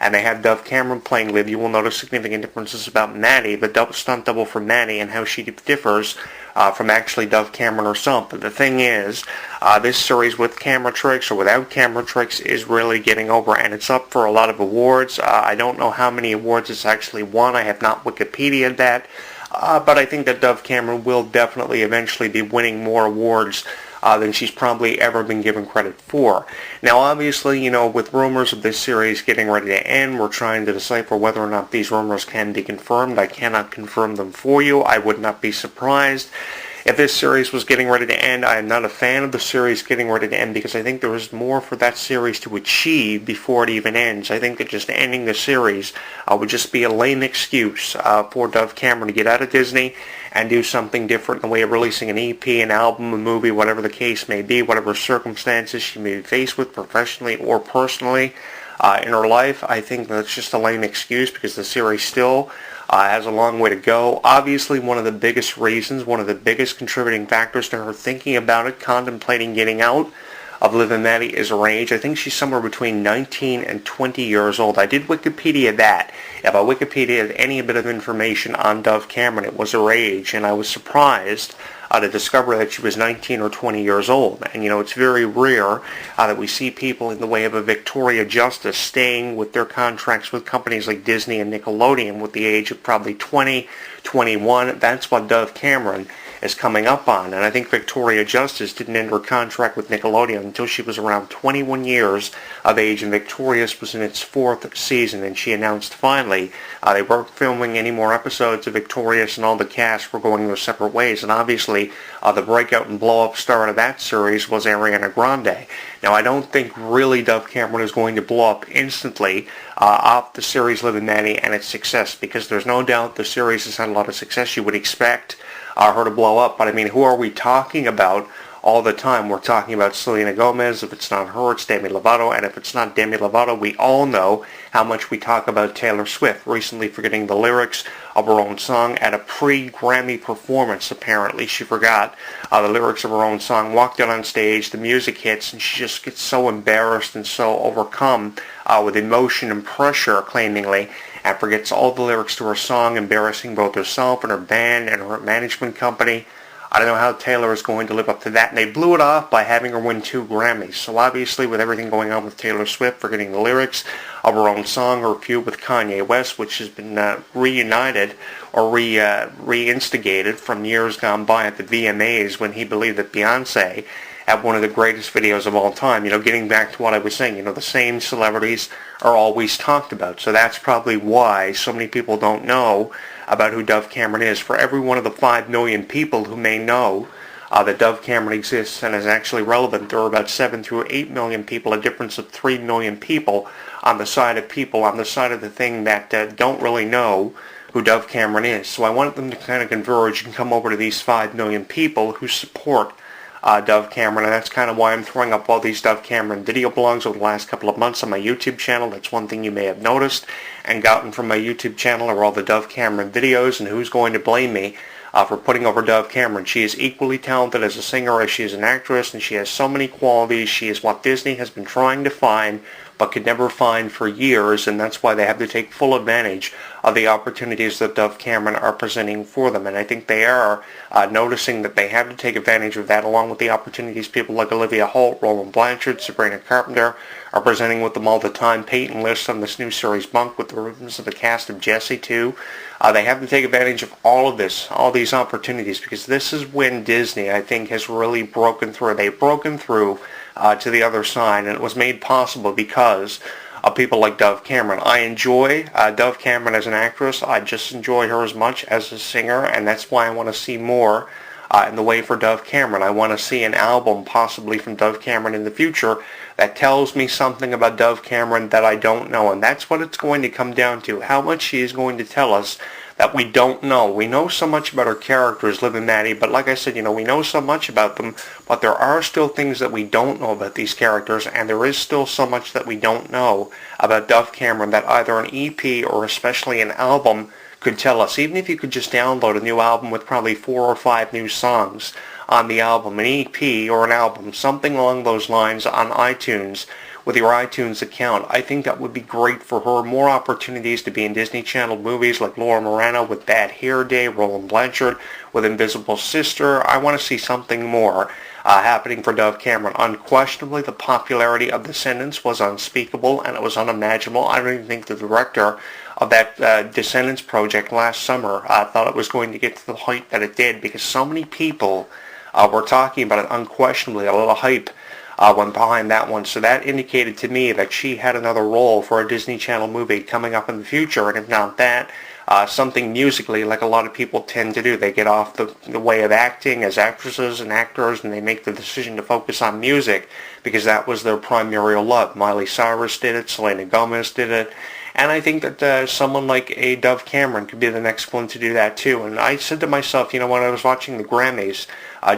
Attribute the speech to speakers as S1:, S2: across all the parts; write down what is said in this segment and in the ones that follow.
S1: and they had Dove Cameron playing Liv, you will notice significant differences about Maddie, the stunt double for Maddie, and how she differs from actually Dove Cameron herself. But the thing is, this series with camera tricks or without camera tricks is really getting over, and it's up for a lot of awards. I don't know how many awards it's actually won. I have not Wikipedia'd that. But I think that Dove Cameron will definitely eventually be winning more awards than she's probably ever been given credit for. Now, obviously, with rumors of this series getting ready to end, we're trying to decipher whether or not these rumors can be confirmed. I cannot confirm them for you. I would not be surprised if this series was getting ready to end. I am not a fan of the series getting ready to end because I think there is more for that series to achieve before it even ends. I think that just ending the series would just be a lame excuse for Dove Cameron to get out of Disney and do something different in the way of releasing an EP, an album, a movie, whatever the case may be, whatever circumstances she may be faced with professionally or personally in her life. I think that's just a lame excuse because the series still has a long way to go. Obviously, one of the biggest reasons, one of the biggest contributing factors to her thinking about it, contemplating getting out of Liv and Maddie is her age. I think she's somewhere between 19 and 20 years old. I did Wikipedia that. If I Wikipedia'd any bit of information on Dove Cameron, it was her age, and I was surprised to discover that she was 19 or 20 years old. And, it's very rare that we see people in the way of a Victoria Justice staying with their contracts with companies like Disney and Nickelodeon with the age of probably 20, 21. That's what Dove Cameron is coming up on. And I think Victoria Justice didn't end her contract with Nickelodeon until she was around 21 years of age, and Victorious was in its fourth season, and she announced finally they weren't filming any more episodes of Victorious, and all the cast were going their separate ways. And obviously the breakout and blow-up star of that series was Ariana Grande. Now, I don't think really Dove Cameron is going to blow up instantly off the series Liv and Maddie and its success, because there's no doubt the series has had a lot of success. You would expect her to blow up, but I mean, who are we talking about all the time? We're talking about Selena Gomez. If it's not her, it's Demi Lovato, and if it's not Demi Lovato, we all know how much we talk about Taylor Swift, recently forgetting the lyrics of her own song at a pre-Grammy performance. Apparently, she forgot the lyrics of her own song, walked out on stage, the music hits, and she just gets so embarrassed and so overcome with emotion and pressure, claimingly, and forgets all the lyrics to her song, embarrassing both herself and her band and her management company. I don't know how Taylor is going to live up to that, and they blew it off by having her win 2 Grammys. So obviously, with everything going on with Taylor Swift, forgetting the lyrics of her own song, her feud with Kanye West, which has been reunited or reinstigated from years gone by at the VMAs when he believed that Beyonce had one of the greatest videos of all time. Getting back to what I was saying, the same celebrities are always talked about. So that's probably why so many people don't know about who Dove Cameron is. For every one of the 5 million people who may know that Dove Cameron exists and is actually relevant, there are about 7 through 8 million people, a difference of 3 million people on the side of the thing that don't really know who Dove Cameron is. So I wanted them to kind of converge and come over to these 5 million people who support Dove Cameron, and that's kind of why I'm throwing up all these Dove Cameron video blogs over the last couple of months on my YouTube channel. That's one thing you may have noticed and gotten from my YouTube channel are all the Dove Cameron videos, and who's going to blame me for putting over Dove Cameron. She is equally talented as a singer as she is an actress, and she has so many qualities. She is what Disney has been trying to find but could never find for years, and that's why they have to take full advantage of the opportunities that Dove Cameron are presenting for them. And I think they are noticing that they have to take advantage of that, along with the opportunities people like Olivia Holt, Roland Blanchard, Sabrina Carpenter are presenting with them all the time. Peyton List on this new series Bunk with the ribbons of the cast of Jessie too. They have to take advantage of all of this, all these opportunities, because this is when Disney, I think, has really broken through. They've broken through to the other side, and it was made possible because of people like Dove Cameron. I enjoy Dove Cameron as an actress. I just enjoy her as much as a singer, and that's why I want to see more in the way for Dove Cameron. I want to see an album possibly from Dove Cameron in the future that tells me something about Dove Cameron that I don't know, and that's what it's going to come down to, how much she is going to tell us that we don't know. We know so much about her characters, Liv and Maddie, but like I said, we know so much about them, but there are still things that we don't know about these characters, and there is still so much that we don't know about Dove Cameron that either an EP or especially an album could tell us. Even if you could just download a new album with probably 4 or 5 new songs on the album, an EP or an album, something along those lines on iTunes, with your iTunes account. I think that would be great for her. More opportunities to be in Disney Channel movies like Laura Morano with Bad Hair Day, Roland Blanchard with Invisible Sister. I want to see something more happening for Dove Cameron. Unquestionably, the popularity of Descendants was unspeakable and it was unimaginable. I don't even think the director of that Descendants project last summer thought it was going to get to the height that it did, because so many people were talking about it. Unquestionably, a lot of hype went behind that one. So that indicated to me that she had another role for a Disney Channel movie coming up in the future, and if not that, something musically, like a lot of people tend to do. They get off the way of acting as actresses and actors, and they make the decision to focus on music because that was their primary love. Miley Cyrus did it, Selena Gomez did it, and I think that someone like a Dove Cameron could be the next one to do that too. And I said to myself, when I was watching the Grammys,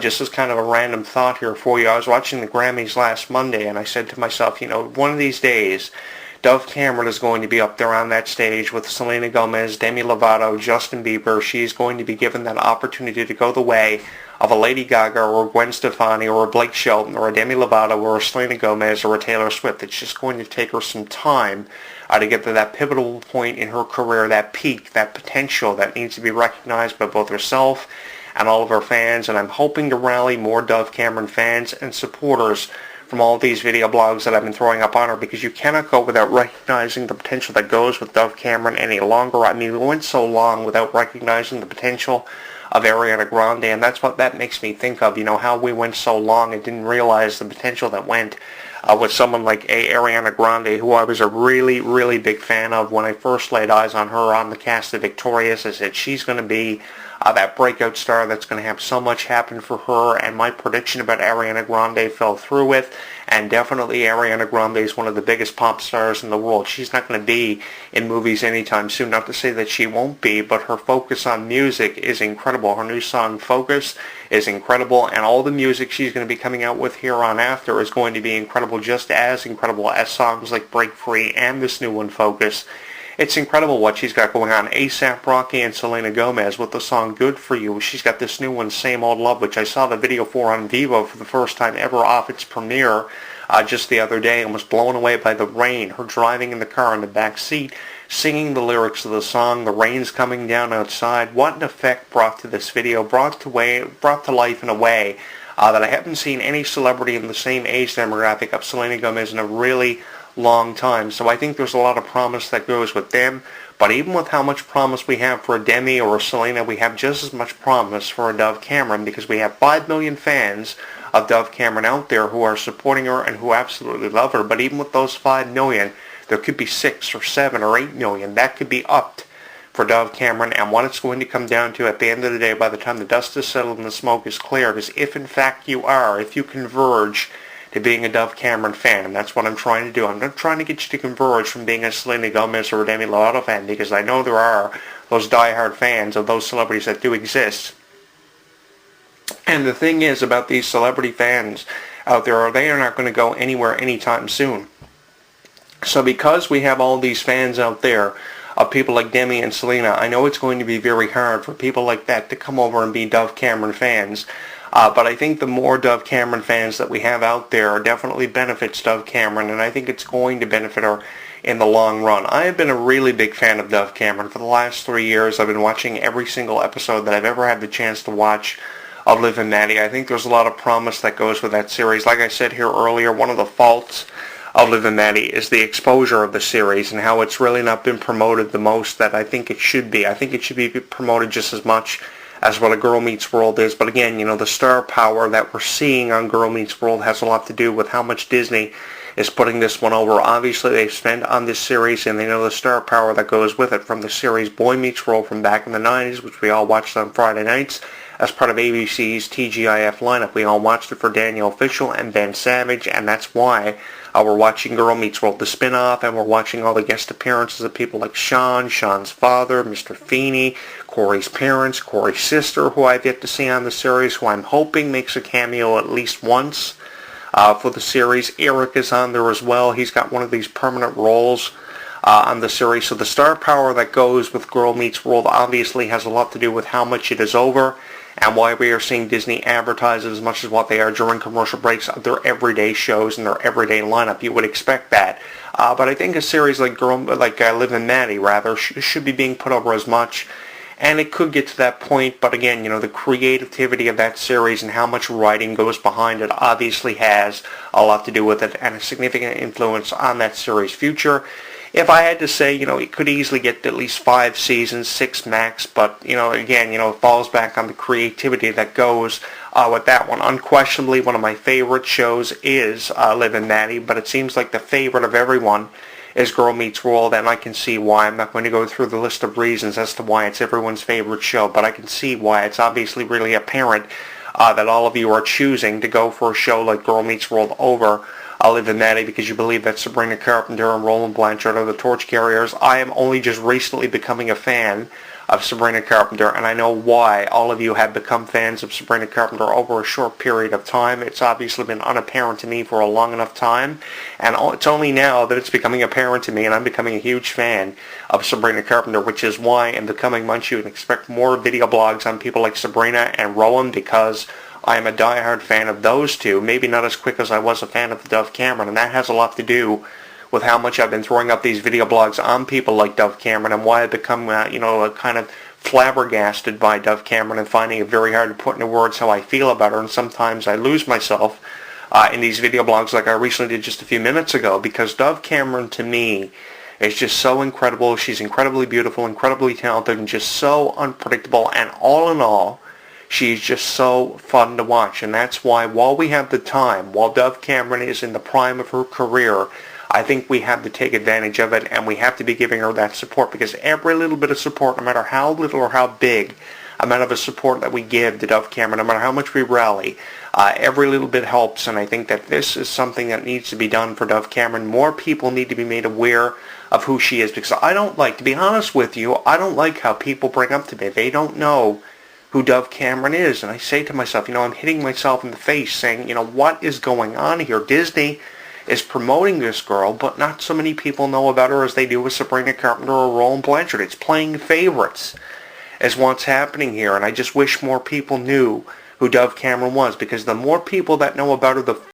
S1: just as kind of a random thought here for you, I was watching the Grammys last Monday, and I said to myself, one of these days, Dove Cameron is going to be up there on that stage with Selena Gomez, Demi Lovato, Justin Bieber. She's going to be given that opportunity to go the way of a Lady Gaga or Gwen Stefani or a Blake Shelton or a Demi Lovato or a Selena Gomez or a Taylor Swift. It's just going to take her some time to get to that pivotal point in her career, that peak, that potential that needs to be recognized by both herself and all of her fans. And I'm hoping to rally more Dove Cameron fans and supporters from all these video blogs that I've been throwing up on her, because you cannot go without recognizing the potential that goes with Dove Cameron any longer. I mean, we went so long without recognizing the potential of Ariana Grande, and that's what that makes me think of, how we went so long and didn't realize the potential that went with someone like Ariana Grande, who I was a really, really big fan of when I first laid eyes on her on the cast of Victorious. I said, she's going to be that breakout star that's going to have so much happen for her, and my prediction about Ariana Grande fell through with, and definitely Ariana Grande is one of the biggest pop stars in the world. She's not going to be in movies anytime soon, not to say that she won't be, but her focus on music is incredible. Her new song, Focus, is incredible, and all the music she's going to be coming out with here on after is going to be incredible, just as incredible as songs like Break Free and this new one, Focus. It's incredible what she's got going on. A$AP Rocky and Selena Gomez with the song Good For You. She's got this new one, Same Old Love, which I saw the video for on Vivo for the first time ever off its premiere just the other day, and was blown away by the rain. Her driving in the car in the back seat, singing the lyrics of the song. The rain's coming down outside. What an effect brought to this video, brought to life in a way that I haven't seen any celebrity in the same age demographic of Selena Gomez in a really long time. So I think there's a lot of promise that goes with them. But even with how much promise we have for a Demi or a Selena, we have just as much promise for a Dove Cameron, because we have 5 million fans of Dove Cameron out there who are supporting her and who absolutely love her. But even with those 5 million, there could be 6 or 7 or 8 million. That could be upped for Dove Cameron. And what it's going to come down to at the end of the day, by the time the dust is settled and the smoke is cleared, is if in fact if you converge to being a Dove Cameron fan, and that's what I'm trying to do. I'm not trying to get you to converge from being a Selena Gomez or a Demi Lovato fan, because I know there are those diehard fans of those celebrities that do exist. And the thing is about these celebrity fans out there, they are not going to go anywhere anytime soon. So because we have all these fans out there of people like Demi and Selena, I know it's going to be very hard for people like that to come over and be Dove Cameron fans. But I think the more Dove Cameron fans that we have out there definitely benefits Dove Cameron, and I think it's going to benefit her in the long run. I have been a really big fan of Dove Cameron for the last 3 years. I've been watching every single episode that I've ever had the chance to watch of Liv and Maddie. I think there's a lot of promise that goes with that series. Like I said here earlier, one of the faults of Liv and Maddie is the exposure of the series and how it's really not been promoted the most that I think it should be. I think it should be promoted just as much as what a Girl Meets World is. But again, the star power that we're seeing on Girl Meets World has a lot to do with how much Disney is putting this one over. Obviously, they've spent on this series, and they know the star power that goes with it from the series Boy Meets World from back in the 90s, which we all watched on Friday nights as part of ABC's TGIF lineup. We all watched it for Daniel Fishel and Ben Savage, and that's why we're watching Girl Meets World, the spin-off, and we're watching all the guest appearances of people like Sean's father, Mr. Feeney, Corey's parents, Corey's sister, who I've yet to see on the series, who I'm hoping makes a cameo at least once for the series. Eric is on there as well. He's got one of these permanent roles on the series. So the star power that goes with Girl Meets World obviously has a lot to do with how much it is over and why we are seeing Disney advertise it as much as what they are during commercial breaks of their everyday shows and their everyday lineup. You would expect that. But I think a series like Liv and Maddie, rather, should be being put over as much. And it could get to that point, but again, the creativity of that series and how much writing goes behind it obviously has a lot to do with it and a significant influence on that series' future. If I had to say, it could easily get at least 5 seasons, 6 max, but, again, it falls back on the creativity that goes with that one. Unquestionably, one of my favorite shows is Liv and Maddie, but it seems like the favorite of everyone is Girl Meets World, and I can see why. I'm not going to go through the list of reasons as to why it's everyone's favorite show, but I can see why. It's obviously really apparent that all of you are choosing to go for a show like Girl Meets World over Liv and Maddie because you believe that Sabrina Carpenter and Roland Blanchard are the torch carriers. I am only just recently becoming a fan of Sabrina Carpenter, and I know why all of you have become fans of Sabrina Carpenter over a short period of time. It's obviously been unapparent to me for a long enough time, and it's only now that it's becoming apparent to me, and I'm becoming a huge fan of Sabrina Carpenter, which is why in the coming months you can expect more video blogs on people like Sabrina and Rowan, because I am a diehard fan of those two, maybe not as quick as I was a fan of Dove Cameron, and that has a lot to do with how much I've been throwing up these video blogs on people like Dove Cameron and why I've become, kind of flabbergasted by Dove Cameron and finding it very hard to put into words how I feel about her, and sometimes I lose myself in these video blogs like I recently did just a few minutes ago, because Dove Cameron, to me, is just so incredible. She's incredibly beautiful, incredibly talented, and just so unpredictable, and all in all, she's just so fun to watch, and that's why while we have the time, while Dove Cameron is in the prime of her career, I think we have to take advantage of it, and we have to be giving her that support, because every little bit of support, no matter how little or how big amount of a support that we give to Dove Cameron, no matter how much we rally, every little bit helps, and I think that this is something that needs to be done for Dove Cameron. More people need to be made aware of who she is, because to be honest with you, I don't like how people bring up to me, they don't know who Dove Cameron is, and I say to myself, I'm hitting myself in the face saying, what is going on here? Disney is promoting this girl, but not so many people know about her as they do with Sabrina Carpenter or Roland Blanchard. It's playing favorites is what's happening here, and I just wish more people knew who Dove Cameron was, because the more people that know about her, the